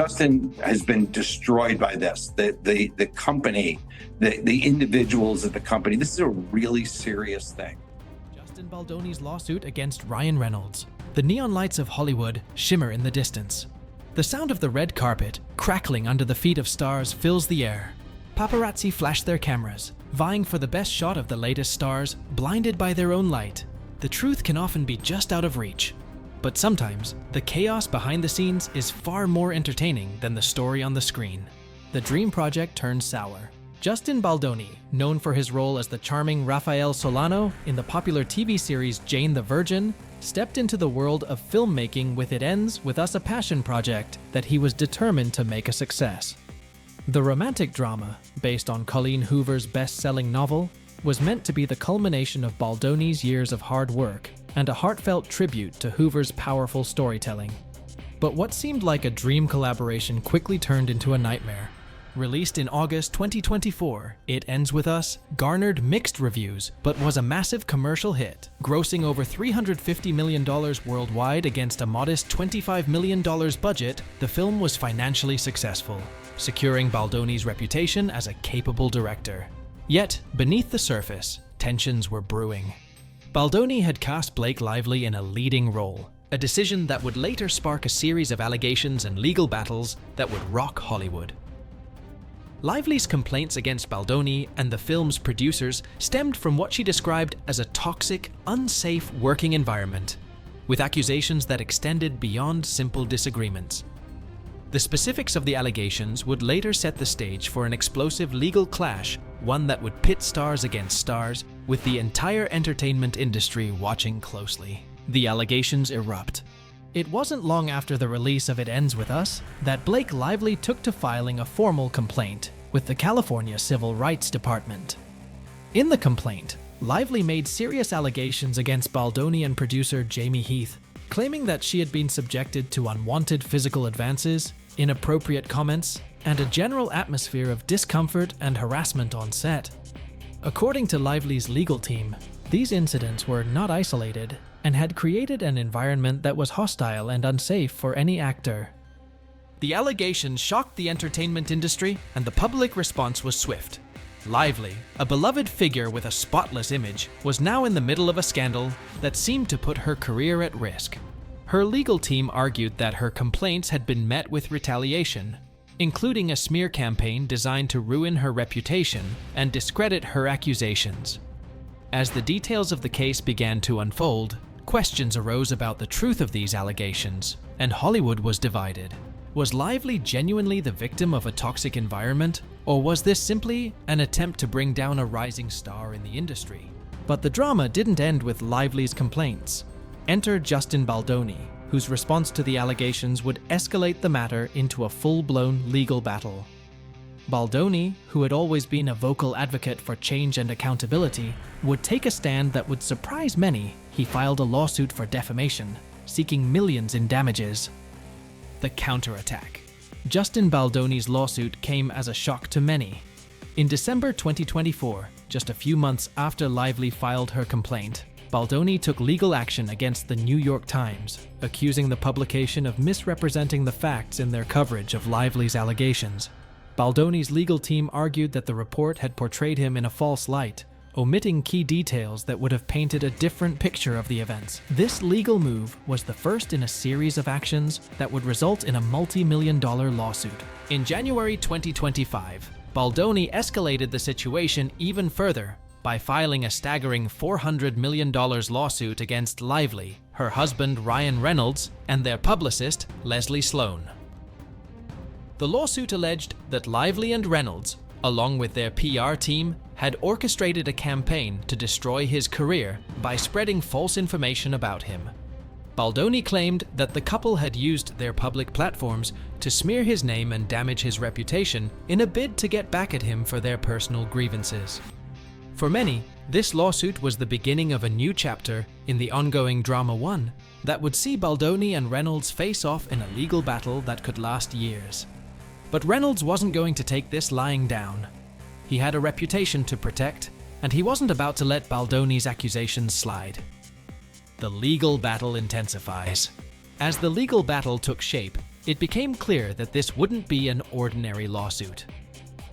Justin has been destroyed by this. The company, the individuals at the company. This is a really serious thing. Justin Baldoni's lawsuit against Ryan Reynolds. The neon lights of Hollywood shimmer in the distance. The sound of the red carpet crackling under the feet of stars fills the air. Paparazzi flash their cameras, vying for the best shot of the latest stars, blinded by their own light. The truth can often be just out of reach. But sometimes, the chaos behind the scenes is far more entertaining than the story on the screen. The dream project turns sour. Justin Baldoni, known for his role as the charming Rafael Solano in the popular TV series Jane the Virgin, stepped into the world of filmmaking with It Ends With Us, a passion project that he was determined to make a success. The romantic drama, based on Colleen Hoover's best-selling novel, was meant to be the culmination of Baldoni's years of hard work and a heartfelt tribute to Hoover's powerful storytelling. But what seemed like a dream collaboration quickly turned into a nightmare. Released in August 2024, It Ends With Us garnered mixed reviews, but was a massive commercial hit, grossing over $350 million worldwide against a modest $25 million budget. The film was financially successful, securing Baldoni's reputation as a capable director. Yet, beneath the surface, tensions were brewing. Baldoni had cast Blake Lively in a leading role, a decision that would later spark a series of allegations and legal battles that would rock Hollywood. Lively's complaints against Baldoni and the film's producers stemmed from what she described as a toxic, unsafe working environment, with accusations that extended beyond simple disagreements. The specifics of the allegations would later set the stage for an explosive legal clash, one that would pit stars against stars, with the entire entertainment industry watching closely. The allegations erupt. It wasn't long after the release of It Ends With Us that Blake Lively took to filing a formal complaint with the California Civil Rights Department. In the complaint, Lively made serious allegations against Baldoni and producer Jamie Heath, claiming that she had been subjected to unwanted physical advances, inappropriate comments, and a general atmosphere of discomfort and harassment on set. According to Lively's legal team, these incidents were not isolated and had created an environment that was hostile and unsafe for any actor. The allegations shocked the entertainment industry, and the public response was swift. Lively, a beloved figure with a spotless image, was now in the middle of a scandal that seemed to put her career at risk. Her legal team argued that her complaints had been met with retaliation, including a smear campaign designed to ruin her reputation and discredit her accusations. As the details of the case began to unfold, questions arose about the truth of these allegations, and Hollywood was divided. Was Lively genuinely the victim of a toxic environment, or was this simply an attempt to bring down a rising star in the industry? But the drama didn't end with Lively's complaints. Enter Justin Baldoni, whose response to the allegations would escalate the matter into a full-blown legal battle. Baldoni, who had always been a vocal advocate for change and accountability, would take a stand that would surprise many. He filed a lawsuit for defamation, seeking millions in damages. The counterattack. Justin Baldoni's lawsuit came as a shock to many. In December 2024, just a few months after Lively filed her complaint, Baldoni took legal action against the New York Times, accusing the publication of misrepresenting the facts in their coverage of Lively's allegations. Baldoni's legal team argued that the report had portrayed him in a false light, omitting key details that would have painted a different picture of the events. This legal move was the first in a series of actions that would result in a multi-million-dollar lawsuit. In January 2025, Baldoni escalated the situation even further by filing a staggering $400 million lawsuit against Lively, her husband Ryan Reynolds, and their publicist Leslie Sloan. The lawsuit alleged that Lively and Reynolds, along with their PR team, had orchestrated a campaign to destroy his career by spreading false information about him. Baldoni claimed that the couple had used their public platforms to smear his name and damage his reputation in a bid to get back at him for their personal grievances. For many, this lawsuit was the beginning of a new chapter in the ongoing Drama 1 that would see Baldoni and Reynolds face off in a legal battle that could last years. But Reynolds wasn't going to take this lying down. He had a reputation to protect, and he wasn't about to let Baldoni's accusations slide. The legal battle intensifies. As the legal battle took shape, it became clear that this wouldn't be an ordinary lawsuit.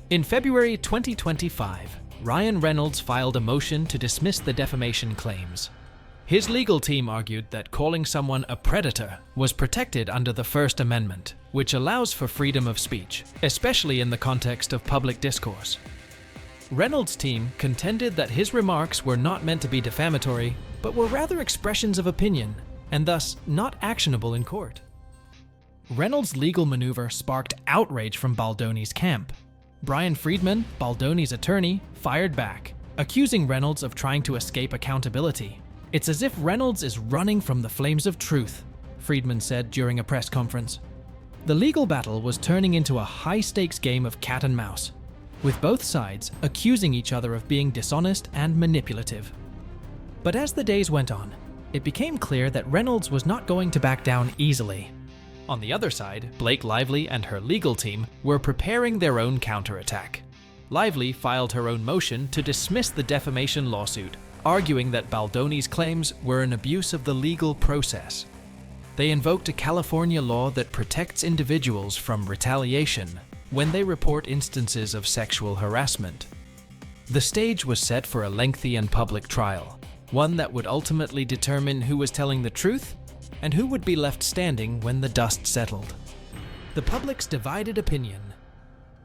In February 2025, Ryan Reynolds filed a motion to dismiss the defamation claims. His legal team argued that calling someone a predator was protected under the First Amendment, which allows for freedom of speech, especially in the context of public discourse. Reynolds' team contended that his remarks were not meant to be defamatory, but were rather expressions of opinion, and thus not actionable in court. Reynolds' legal maneuver sparked outrage from Baldoni's camp. Brian Friedman, Baldoni's attorney, fired back, accusing Reynolds of trying to escape accountability. "It's as if Reynolds is running from the flames of truth," Friedman said during a press conference. The legal battle was turning into a high-stakes game of cat and mouse, with both sides accusing each other of being dishonest and manipulative. But as the days went on, it became clear that Reynolds was not going to back down easily. On the other side, Blake Lively and her legal team were preparing their own counterattack. Lively filed her own motion to dismiss the defamation lawsuit, arguing that Baldoni's claims were an abuse of the legal process. They invoked a California law that protects individuals from retaliation when they report instances of sexual harassment. The stage was set for a lengthy and public trial, one that would ultimately determine who was telling the truth and who would be left standing when the dust settled. The public's divided opinion.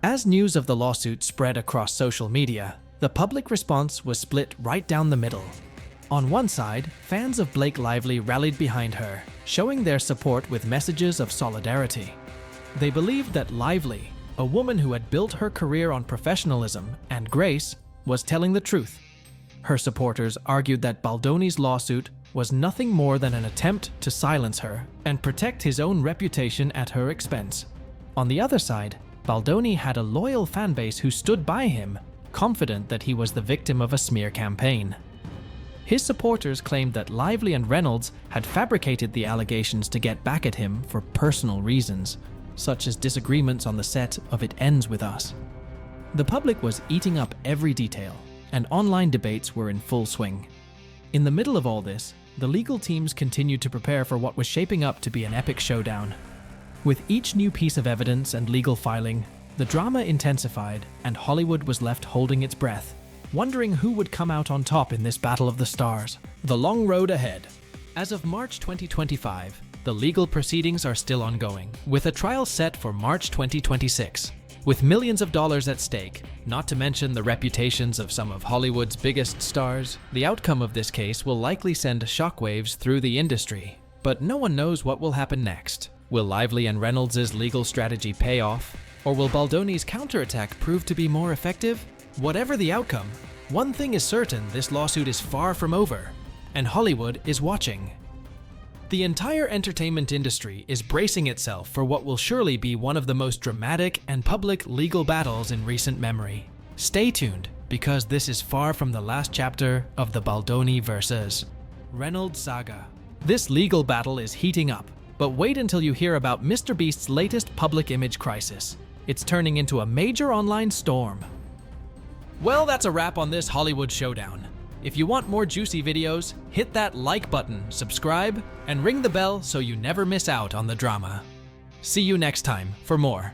As news of the lawsuit spread across social media, the public response was split right down the middle. On one side, fans of Blake Lively rallied behind her, showing their support with messages of solidarity. They believed that Lively, a woman who had built her career on professionalism and grace, was telling the truth. Her supporters argued that Baldoni's lawsuit was nothing more than an attempt to silence her and protect his own reputation at her expense. On the other side, Baldoni had a loyal fanbase who stood by him, confident that he was the victim of a smear campaign. His supporters claimed that Lively and Reynolds had fabricated the allegations to get back at him for personal reasons, such as disagreements on the set of It Ends With Us. The public was eating up every detail, and online debates were in full swing. In the middle of all this, the legal teams continued to prepare for what was shaping up to be an epic showdown. With each new piece of evidence and legal filing, the drama intensified, and Hollywood was left holding its breath, wondering who would come out on top in this battle of the stars. The long road ahead. As of March 2025, the legal proceedings are still ongoing, with a trial set for March 2026. With millions of dollars at stake, not to mention the reputations of some of Hollywood's biggest stars, the outcome of this case will likely send shockwaves through the industry. But no one knows what will happen next. Will Lively and Reynolds' legal strategy pay off? Or will Baldoni's counterattack prove to be more effective? Whatever the outcome, one thing is certain: this lawsuit is far from over, and Hollywood is watching. The entire entertainment industry is bracing itself for what will surely be one of the most dramatic and public legal battles in recent memory. Stay tuned, because this is far from the last chapter of the Baldoni versus Reynolds saga. This legal battle is heating up, but wait until you hear about Mr. Beast's latest public image crisis. It's turning into a major online storm. Well, that's a wrap on this Hollywood showdown. If you want more juicy videos, hit that like button, subscribe, and ring the bell so you never miss out on the drama. See you next time for more.